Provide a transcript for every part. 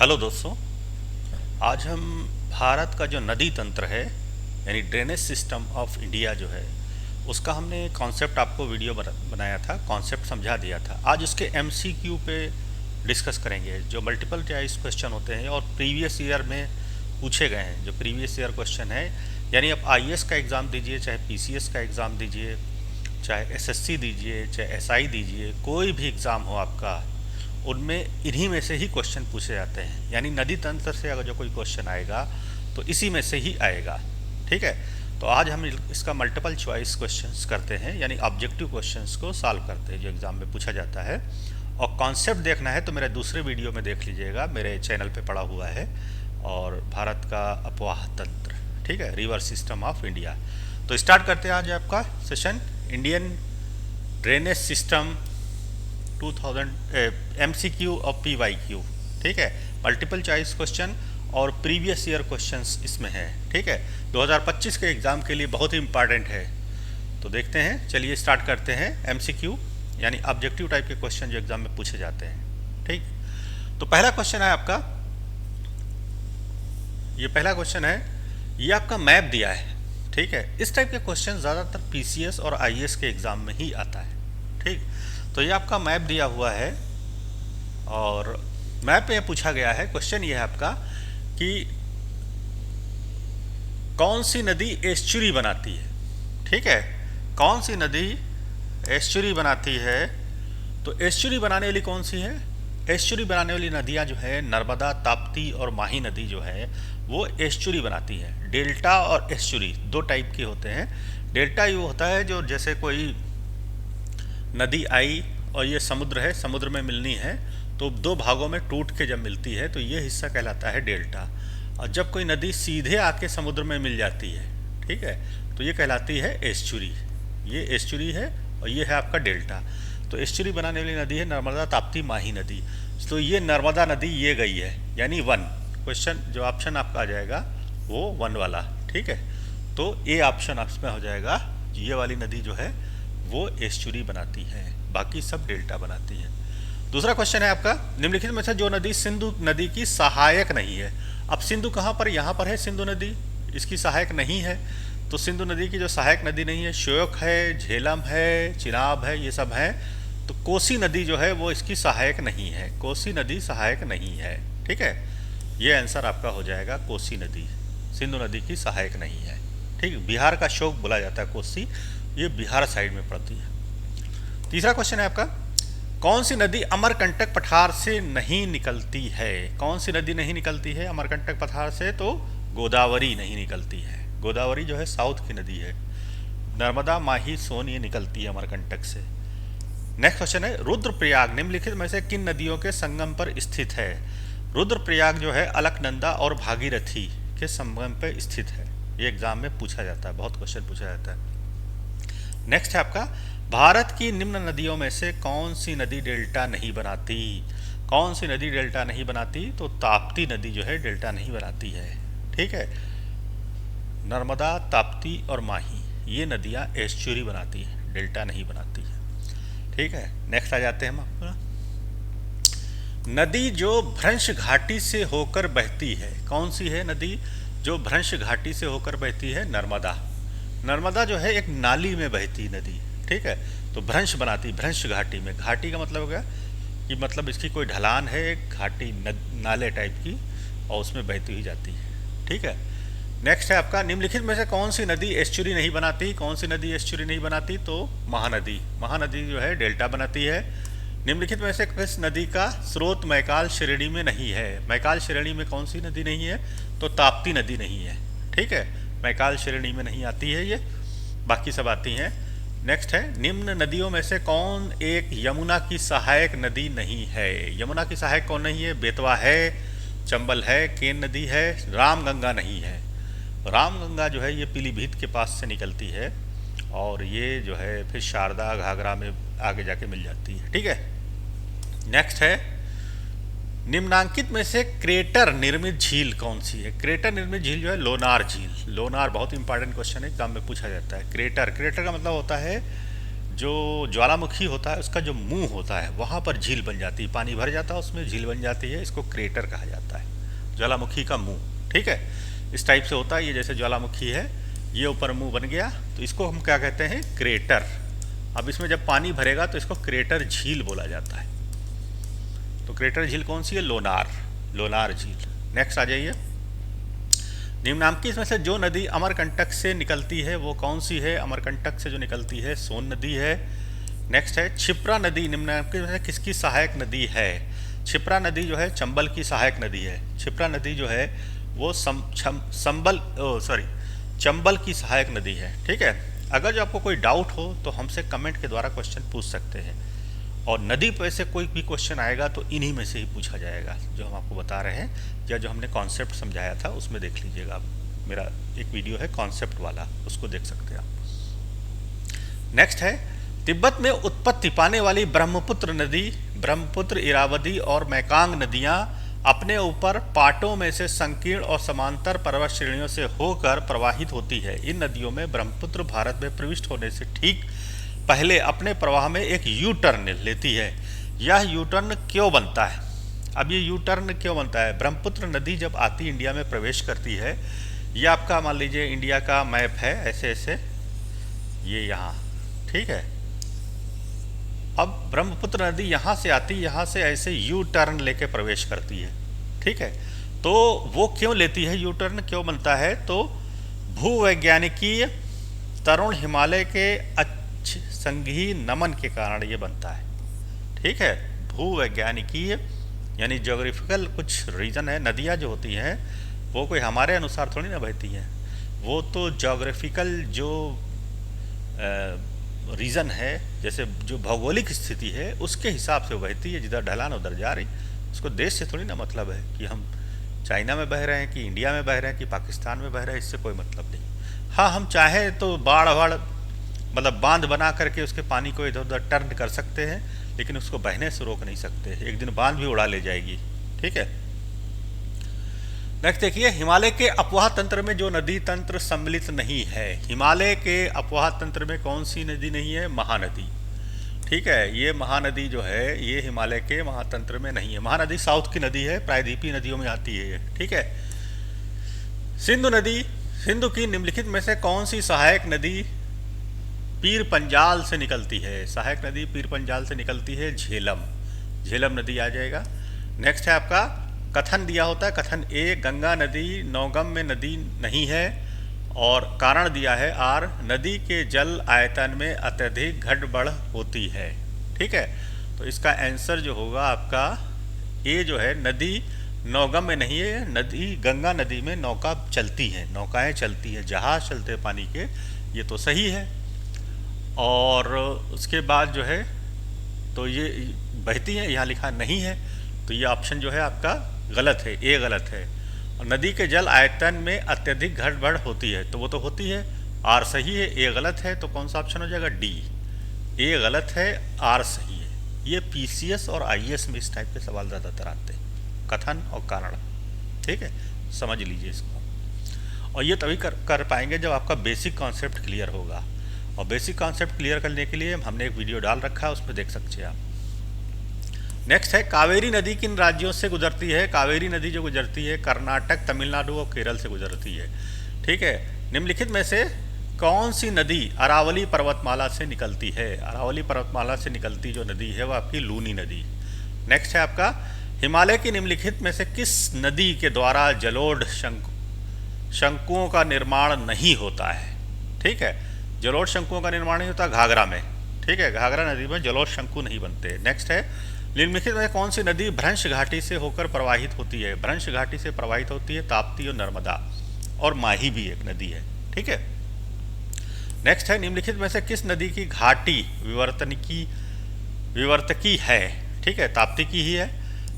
Hello दोस्तों। आज हम भारत का जो नदी तंत्र है यानी ड्रेनेज सिस्टम ऑफ इंडिया जो है उसका हमने कॉन्सेप्ट आपको वीडियो बनाया था, कॉन्सेप्ट समझा दिया था। आज उसके एमसीक्यू पे डिस्कस करेंगे जो मल्टीपल चॉइस क्वेश्चन होते हैं और प्रीवियस ईयर में पूछे गए हैं। जो प्रीवियस ईयर क्वेश्चन है यानी आप आईएएस का एग्ज़ाम दीजिए, चाहे पीसीएस का एग्ज़ाम दीजिए, चाहे एसएससी दीजिए, चाहे एसआई दीजिए, कोई भी एग्ज़ाम हो आपका, उनमें इन्हीं में से ही क्वेश्चन पूछे जाते हैं। यानी नदी तंत्र से अगर जो कोई क्वेश्चन आएगा तो इसी में से ही आएगा। ठीक है, तो आज हम इसका मल्टीपल चॉइस क्वेश्चंस करते हैं, यानी ऑब्जेक्टिव क्वेश्चंस को सॉल्व करते हैं जो एग्ज़ाम में पूछा जाता है। और कॉन्सेप्ट देखना है तो मेरे दूसरे वीडियो में देख लीजिएगा, मेरे चैनल पे पड़ा हुआ है। और भारत का अपवाह तंत्र, ठीक है, रिवर सिस्टम ऑफ इंडिया। तो स्टार्ट करते हैं आज आपका session Indian drainage system 2000 MCQ और पीवाईक्यू। ठीक है, मल्टीपल चॉइस क्वेश्चन और प्रीवियस ईयर क्वेश्चंस इसमें हैं। ठीक है, 2025 के एग्ज़ाम के लिए बहुत ही इंपॉर्टेंट है। तो देखते हैं, चलिए स्टार्ट करते हैं। एमसीक्यू यानी ऑब्जेक्टिव टाइप के क्वेश्चन जो एग्ज़ाम में पूछे जाते हैं। ठीक, तो पहला क्वेश्चन है आपका, ये पहला क्वेश्चन है, ये आपका मैप दिया है। ठीक है, इस टाइप के क्वेश्चन ज़्यादातर पीसीएस और आईएएस के एग्ज़ाम में ही आता है। ठीक, तो ये आपका मैप दिया हुआ है और मैप में पूछा गया है, क्वेश्चन ये है आपका कि कौन सी नदी एस्चुरी बनाती है। ठीक है, कौन सी नदी एस्चुरी बनाती है। तो एस्चुरी बनाने वाली कौन सी है? एस्चुरी बनाने वाली नदियाँ जो है नर्मदा, ताप्ती और माही नदी जो है वो एस्चुरी बनाती है। डेल्टा और एस्चुरी दो टाइप के होते हैं। डेल्टा ये होता है जो जैसे कोई नदी आई और ये समुद्र है, समुद्र में मिलनी है तो दो भागों में टूट के जब मिलती है तो ये हिस्सा कहलाता है डेल्टा। और जब कोई नदी सीधे आके समुद्र में मिल जाती है, ठीक है, तो ये कहलाती है एस्चुरी। ये एस्चुरी है और ये है आपका डेल्टा। तो एस्चुरी बनाने वाली नदी है नर्मदा, ताप्ती, माही नदी। तो ये नर्मदा नदी ये गई है, यानी 1। क्वेश्चन जो ऑप्शन आपका आ जाएगा वो 1 वाला। ठीक है, तो ए ऑप्शन आपमें हो जाएगा, ये वाली नदी जो है वो एस्चुरी बनाती है, बाकी सब डेल्टा बनाती है। दूसरा क्वेश्चन है आपका, निम्नलिखित में से जो नदी सिंधु नदी की सहायक नहीं है। अब सिंधु कहाँ पर? यहाँ पर है सिंधु नदी, इसकी सहायक नहीं है। तो सिंधु नदी की जो सहायक नदी नहीं है, श्योक है, झेलम है, चिनाब है, ये सब है। तो कोसी नदी जो है वो इसकी सहायक नहीं है, कोसी नदी सहायक नहीं है। ठीक है, ये आंसर आपका हो जाएगा कोसी नदी, सिंधु नदी की सहायक नहीं है। ठीक, बिहार का शोक बोला जाता है कोसी, ये बिहार साइड में पड़ती है। तीसरा क्वेश्चन है आपका, कौन सी नदी अमरकंटक पठार से नहीं निकलती है? कौन सी नदी नहीं निकलती है अमरकंटक पठार से? तो गोदावरी नहीं निकलती है। गोदावरी जो है साउथ की नदी है। नर्मदा, माही, सोन ये निकलती है अमरकंटक से। नेक्स्ट क्वेश्चन है, रुद्रप्रयाग निम्नलिखित में से किन नदियों के संगम पर स्थित है? रुद्रप्रयाग जो है अलकनंदा और भागीरथी के संगम पर स्थित है। ये एग्जाम में पूछा जाता है, बहुत क्वेश्चन पूछा जाता है। नेक्स्ट है आपका, भारत की निम्न नदियों में से कौन सी नदी डेल्टा नहीं बनाती? कौन सी नदी डेल्टा नहीं बनाती? तो ताप्ती नदी जो है डेल्टा नहीं बनाती है। ठीक है, नर्मदा, ताप्ती और माही ये नदियाँ एस्चुरी बनाती हैं, डेल्टा नहीं बनाती है। ठीक है, नेक्स्ट आ जाते हैं हम अपना, नदी जो भ्रंश घाटी से होकर बहती है। कौन सी है नदी जो भ्रंश घाटी से होकर बहती है? नर्मदा। नर्मदा जो है एक नाली में बहती नदी। ठीक है, तो भ्रंश बनाती भ्रंश घाटी में। घाटी का मतलब हो गया कि मतलब इसकी कोई ढलान है, एक घाटी नाले टाइप की, और उसमें बहती हुई जाती है। ठीक है, नेक्स्ट है आपका, निम्नलिखित में से कौन सी नदी एस्चुरी नहीं बनाती? कौन सी नदी एस्चुरी नहीं बनाती? तो महानदी। महानदी जो है डेल्टा बनाती है। निम्नलिखित में से किस नदी का स्रोत मैकाल श्रेणी में नहीं है? मैकाल श्रेणी में कौन सी नदी नहीं है? तो ताप्ती नदी नहीं है। ठीक है, मैकाल श्रेणी में नहीं आती है ये, बाकी सब आती हैं। नेक्स्ट है, निम्न नदियों में से कौन एक यमुना की सहायक नदी नहीं है? यमुना की सहायक कौन नहीं है? बेतवा है, चंबल है, केन नदी है, रामगंगा नहीं है। रामगंगा जो है ये पीलीभीत के पास से निकलती है और ये जो है फिर शारदा, घाघरा में आगे जाके मिल जाती है। ठीक है, नेक्स्ट है, निम्नांकित में से क्रेटर निर्मित झील कौन सी है? क्रेटर निर्मित झील जो है लोनार झील। लोनार बहुत इंपॉर्टेंट क्वेश्चन है, एग्जाम में पूछा जाता है। क्रेटर, क्रेटर का मतलब होता है जो ज्वालामुखी होता है उसका जो मुंह होता है वहाँ पर झील बन जाती है, पानी भर जाता है उसमें झील बन जाती है, इसको क्रेटर कहा जाता है, ज्वालामुखी का मुंह। ठीक है, इस टाइप से होता है, ये जैसे ज्वालामुखी है, ये ऊपर मुंह बन गया तो इसको हम क्या कहते हैं, क्रेटर। अब इसमें जब पानी भरेगा तो इसको क्रेटर झील बोला जाता है। तो क्रेटर झील कौन सी है, लोनार, लोनार झील। नेक्स्ट आ जाइए, निम्नांकित में से जो नदी अमरकंटक से निकलती है वो कौन सी है, अमरकंटक से जो निकलती है सोन नदी है। नेक्स्ट है क्षिप्रा नदी निम्नांकित में से किसकी सहायक नदी है। क्षिप्रा नदी जो है चंबल की सहायक नदी है। क्षिप्रा नदी जो है वो चंबल की सहायक नदी है। ठीक है, अगर जो आपको कोई डाउट हो तो हमसे कमेंट के द्वारा क्वेश्चन पूछ सकते हैं, और नदी पर से कोई भी क्वेश्चन आएगा तो इन्हीं में से ही पूछा जाएगा जो हम आपको बता रहे हैं, या जो हमने कॉन्सेप्ट समझाया था उसमें देख लीजिएगा आप, मेरा एक वीडियो है कॉन्सेप्ट वाला, उसको देख सकते हैं आप। नेक्स्ट है, तिब्बत में उत्पत्ति पाने वाली ब्रह्मपुत्र नदी, ब्रह्मपुत्र, इरावदी और मैकांग नदियां अपने ऊपर पाटों में से संकीर्ण और समांतर पर्वत श्रेणियों से होकर प्रवाहित होती है। इन नदियों में ब्रह्मपुत्र भारत में प्रविष्ट होने से ठीक पहले अपने प्रवाह में एक यू टर्न लेती है। यह यू टर्न क्यों बनता है, अब ये यू टर्न क्यों बनता है, ब्रह्मपुत्र नदी जब आती इंडिया में प्रवेश करती है, ये आपका मान लीजिए इंडिया का मैप है, ऐसे ऐसे ये यहाँ, ठीक है। अब ब्रह्मपुत्र नदी यहाँ से आती, यहाँ से ऐसे यू टर्न लेके प्रवेश करती है। ठीक है, तो वो क्यों लेती है, यू टर्न क्यों बनता है, तो भूवैज्ञानिकीय तरुण हिमालय के संघीय नमन के कारण ये बनता है। ठीक है, भूवैज्ञानिकीय यानी ज्योग्राफिकल कुछ रीजन है। नदियाँ जो होती हैं वो कोई हमारे अनुसार थोड़ी ना बहती हैं, वो तो ज्योग्राफिकल जो रीजन है, जैसे जो भौगोलिक स्थिति है उसके हिसाब से बहती है, जिधर ढलान उधर जा रही। उसको देश से थोड़ी ना मतलब है कि हम चाइना में बह रहे हैं कि इंडिया में बह रहे हैं कि पाकिस्तान में बह रहे हैं, इससे कोई मतलब नहीं। हाँ, हम चाहें तो बाढ़ मतलब बांध बना करके उसके पानी को इधर उधर टर्न कर सकते हैं, लेकिन उसको बहने से रोक नहीं सकते, एक दिन बांध भी उड़ा ले जाएगी। ठीक है, नेक्स्ट देखिए, हिमालय के अपवाह तंत्र में जो नदी तंत्र सम्मिलित नहीं है। हिमालय के अपवाह तंत्र में कौन सी नदी नहीं है, महानदी। ठीक है, ये महानदी जो है ये हिमालय के महातंत्र में नहीं है। महानदी साउथ की नदी है, प्रायद्वीपीय नदियों में आती है। ठीक है, सिंधु नदी, सिंधु की निम्नलिखित में से कौन सी सहायक नदी पीर पंजाल से निकलती है। सहायक नदी पीर पंजाल से निकलती है, झेलम, झेलम नदी आ जाएगा। नेक्स्ट है आपका कथन दिया होता है, कथन ए, गंगा नदी नौगम में नदी नहीं है, और कारण दिया है आर, नदी के जल आयतन में अत्यधिक घट बढ़ होती है। ठीक है, तो इसका आंसर जो होगा आपका ए जो है, नदी नौगम में नहीं है, नदी गंगा नदी में नौका चलती है, नौकाएं चलती हैं, जहाज चलते हैं पानी के, ये तो सही है। और उसके बाद जो है तो ये बहती है, यहाँ लिखा नहीं है, तो ये ऑप्शन जो है आपका गलत है, ए गलत है। और नदी के जल आयतन में अत्यधिक घट बढ़ होती है, तो वो तो होती है, आर सही है, ए गलत है, तो कौन सा ऑप्शन हो जाएगा, डी। ए गलत है, आर सही है। ये पीसीएस और आईएएस में इस टाइप के सवाल ज़्यादातर आते हैं, कथन और कारण। ठीक है, समझ लीजिए इसको, और ये तभी कर पाएंगे जब आपका बेसिक कॉन्सेप्ट क्लियर होगा। और बेसिक कॉन्सेप्ट क्लियर करने के लिए हमने एक वीडियो डाल रखा है, उसमें देख सकते हैं आप। नेक्स्ट है, कावेरी नदी किन राज्यों से गुजरती है। कावेरी नदी जो गुजरती है कर्नाटक, तमिलनाडु और केरल से गुजरती है। ठीक है, निम्नलिखित में से कौन सी नदी अरावली पर्वतमाला से निकलती है। अरावली पर्वतमाला से निकलती जो नदी है वो आपकी लूनी नदी। नेक्स्ट है आपका, हिमालय की निम्नलिखित में से किस नदी के द्वारा जलोढ़ शंकुओं का निर्माण नहीं होता है। ठीक है, जलोढ़ शंकुओं का निर्माण नहीं होता घाघरा में। ठीक है, घाघरा नदी में जलोढ़ शंकु नहीं बनते। नेक्स्ट है, निम्नलिखित में कौन सी नदी भ्रंश घाटी से होकर प्रवाहित होती है। भ्रंश घाटी से प्रवाहित होती है ताप्ती और नर्मदा, और माही भी एक नदी है। ठीक है, नेक्स्ट है, निम्नलिखित में से किस नदी की घाटी विवर्तकी है। ठीक है, ताप्ती की ही है।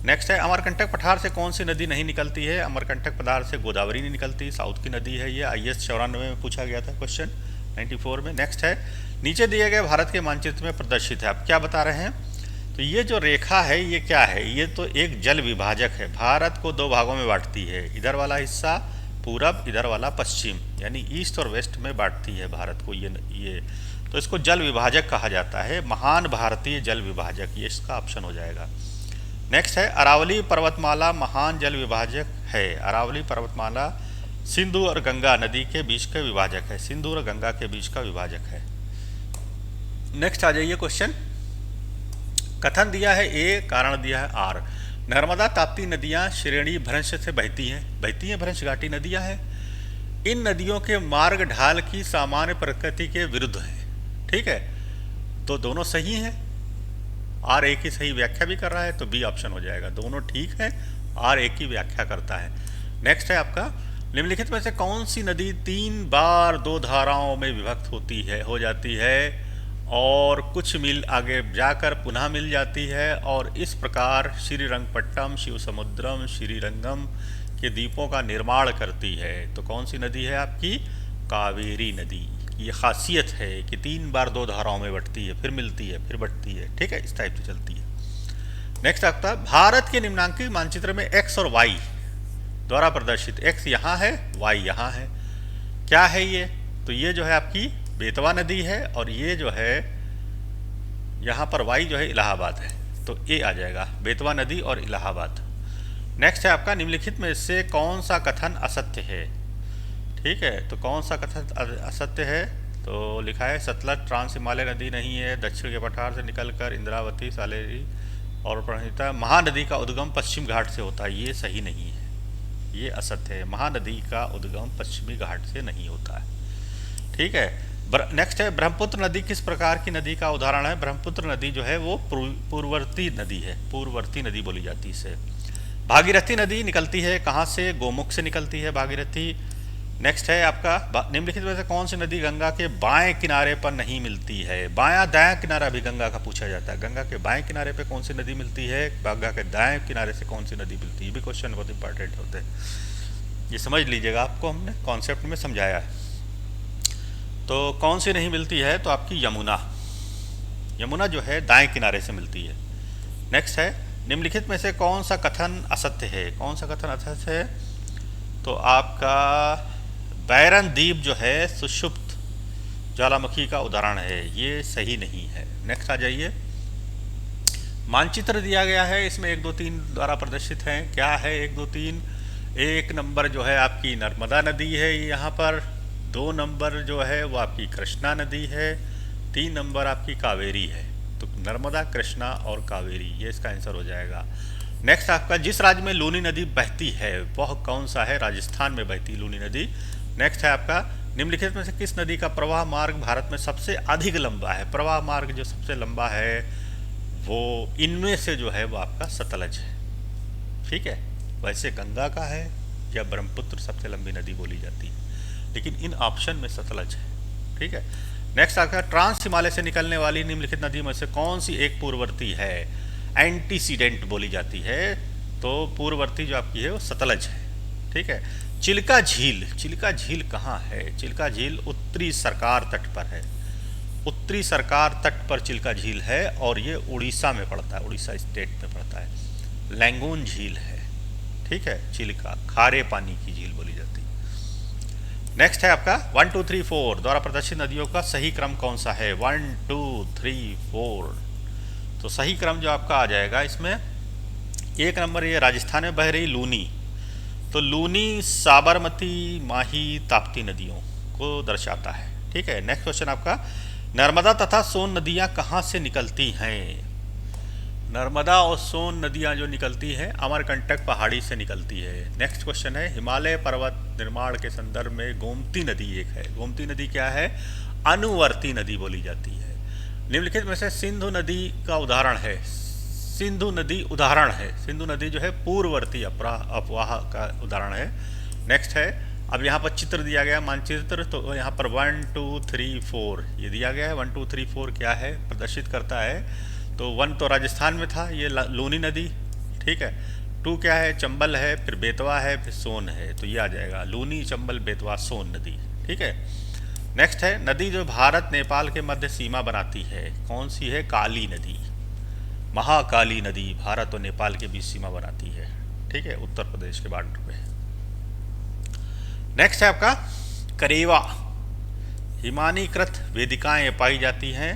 नेक्स्ट है, अमरकंटक पठार से कौन सी नदी नहीं निकलती है। अमरकंटक पठार से गोदावरी नहीं निकलती, साउथ की नदी है ये। IAS 94 में पूछा गया था क्वेश्चन 94 में। नेक्स्ट है, नीचे दिए गए भारत के मानचित्र में प्रदर्शित है। आप क्या बता रहे हैं, तो ये जो रेखा है ये क्या है, ये तो एक जल विभाजक है, भारत को दो भागों में बांटती है। इधर वाला हिस्सा पूरब, इधर वाला पश्चिम, यानी ईस्ट और वेस्ट में बांटती है भारत को ये तो इसको जल विभाजक कहा जाता है, महान भारतीय जल विभाजक, ये इसका ऑप्शन हो जाएगा। नेक्स्ट है अरावली पर्वतमाला महान जल विभाजक है। अरावली पर्वतमाला सिंधु और गंगा नदी के बीच का विभाजक है, सिंधु और गंगा के बीच का विभाजक है। नेक्स्ट आ जाइए क्वेश्चन। कथन दिया है ए, कारण दिया है आर। नर्मदा ताप्ती नदियां श्रेणी भ्रंश से बहती हैं भ्रंश घाटी नदियां हैं। इन नदियों के मार्ग ढाल की सामान्य प्रकृति के विरुद्ध है। ठीक है, तो दोनों सही हैं। आर ए की सही व्याख्या भी कर रहा है, तो बी ऑप्शन हो जाएगा। दोनों ठीक है, आर ए की व्याख्या करता है। नेक्स्ट है आपका, निम्नलिखित में से कौन सी नदी 3 बार 2 धाराओं में विभक्त हो जाती है और कुछ मील आगे जाकर पुनः मिल जाती है, और इस प्रकार श्रीरंगपट्टम, शिव समुद्रम, श्रीरंगम के द्वीपों का निर्माण करती है। तो कौन सी नदी है आपकी? कावेरी नदी। ये खासियत है कि 3 बार 2 धाराओं में बटती है, फिर मिलती है, फिर बटती है। ठीक है, इस टाइप से चलती है। नेक्स्ट आपका, भारत के निम्नांकित मानचित्र में एक्स और वाई द्वारा प्रदर्शित, एक्स यहाँ है, वाई यहाँ है, क्या है ये? तो ये जो है आपकी बेतवा नदी है, और ये जो है यहाँ पर वाई जो है इलाहाबाद है, तो ए आ जाएगा, बेतवा नदी और इलाहाबाद। नेक्स्ट है आपका, निम्नलिखित में से कौन सा कथन असत्य है? ठीक है, तो कौन सा कथन असत्य है? तो लिखा है सतलज ट्रांस हिमालय नदी नहीं है, दक्षिण के पठार से निकलकर इंद्रावती, सालेरी और प्रणहिता। महानदी का उद्गम पश्चिम घाट से होता है, ये सही नहीं है, ये असत्य है। महानदी का उद्गम पश्चिमी घाट से नहीं होता है। ठीक है, नेक्स्ट है, ब्रह्मपुत्र नदी किस प्रकार की नदी का उदाहरण है? ब्रह्मपुत्र नदी जो है वो पूर्ववर्ती नदी है, पूर्ववर्ती नदी बोली जाती है इसे। भागीरथी नदी निकलती है कहाँ से? गोमुख से निकलती है भागीरथी। नेक्स्ट है आपका, निम्नलिखित में से कौन सी नदी गंगा के बाएं किनारे पर नहीं मिलती है? बायां दायां किनारा भी गंगा का पूछा जाता है। गंगा के बाएं किनारे पे कौन सी नदी मिलती है? गंगा के दाएं किनारे से कौन सी नदी मिलती है? ये भी क्वेश्चन बहुत इंपॉर्टेंट होते हैं, ये समझ लीजिएगा, आपको हमने कॉन्सेप्ट में समझाया है। तो कौन सी नहीं मिलती है? तो आपकी यमुना, यमुना जो है दाएं किनारे से मिलती है। नेक्स्ट है, निम्नलिखित में से कौन सा कथन असत्य है? कौन सा कथन असत्य है? तो आपका बैरन द्वीप जो है सुषुप्त ज्वालामुखी का उदाहरण है, ये सही नहीं है। नेक्स्ट आ जाइए, मानचित्र दिया गया है, इसमें 1 2 3 द्वारा प्रदर्शित हैं। क्या है 1 2 3? 1 नंबर जो है आपकी नर्मदा नदी है यहाँ पर, 2 नंबर जो है वो आपकी कृष्णा नदी है, 3 नंबर आपकी कावेरी है। तो नर्मदा, कृष्णा और कावेरी, ये इसका आंसर हो जाएगा। नेक्स्ट आपका, जिस राज्य में लूनी नदी बहती है वह कौन सा है? राजस्थान में बहती लूनी नदी। नेक्स्ट है आपका, निम्नलिखित में से किस नदी का प्रवाह मार्ग भारत में सबसे अधिक लंबा है? प्रवाह मार्ग जो सबसे लंबा है वो इनमें से जो है वो आपका सतलज है। ठीक है, वैसे गंगा का है या ब्रह्मपुत्र सबसे लंबी नदी बोली जाती है, लेकिन इन ऑप्शन में सतलज है। ठीक है, नेक्स्ट आपका, ट्रांस हिमालय से निकलने वाली निम्नलिखित नदी में से कौन सी एक पूर्ववर्ती है? एंटीसीडेंट बोली जाती है, तो पूर्ववर्ती जो आपकी है वो सतलज है। ठीक है, चिल्का झील, चिल्का झील कहाँ है? चिल्का झील उत्तरी सरकार तट पर है, उत्तरी सरकार तट पर चिल्का झील है, और ये उड़ीसा में पड़ता है, उड़ीसा स्टेट में पड़ता है। लैंगून झील है। ठीक है, चिल्का खारे पानी की झील बोली जाती है। नेक्स्ट है आपका 1 2 3 4 द्वारा प्रदर्शित नदियों का सही क्रम कौन सा है? 1 2 3 4, तो सही क्रम जो आपका आ जाएगा इसमें, 1 नंबर ये राजस्थान में बह रही लूनी, तो लूनी साबरमती, माही, ताप्ती नदियों को दर्शाता है। ठीक है, नेक्स्ट क्वेश्चन आपका, नर्मदा तथा सोन नदियां कहाँ से निकलती हैं? नर्मदा और सोन नदियां जो निकलती हैं अमरकंटक पहाड़ी से निकलती है। नेक्स्ट क्वेश्चन है, हिमालय पर्वत निर्माण के संदर्भ में गोमती नदी एक है। गोमती नदी क्या है? अनुवर्ती नदी बोली जाती है। निम्नलिखित में से सिंधु नदी का उदाहरण है? सिंधु नदी उदाहरण है, सिंधु नदी जो है पूर्ववर्ती अपवाह का उदाहरण है। नेक्स्ट है, अब यहाँ पर चित्र दिया गया मानचित्र, तो यहाँ पर 1 2 3 4 ये दिया गया है। 1 2 3 4 क्या है प्रदर्शित करता है? तो 1 तो राजस्थान में था, ये लूनी नदी। ठीक है, 2 क्या है? चंबल है, फिर बेतवा है, फिर सोन है, तो ये आ जाएगा लूनी, चंबल, बेतवा, सोन नदी। ठीक है, नेक्स्ट है, नदी जो भारत नेपाल के मध्य सीमा बनाती है कौन सी है? काली नदी, महाकाली नदी भारत और नेपाल के बीच सीमा बनाती है। ठीक है, उत्तर प्रदेश के बॉर्डर पे। नेक्स्ट है आपका करेवा, हिमानीकृत वेदिकाएं पाई जाती हैं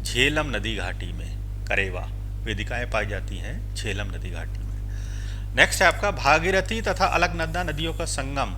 झेलम नदी घाटी में। करेवा वेदिकाएं पाई जाती हैं झेलम नदी घाटी में। नेक्स्ट है आपका भागीरथी तथा अलकनंदा नदियों का संगम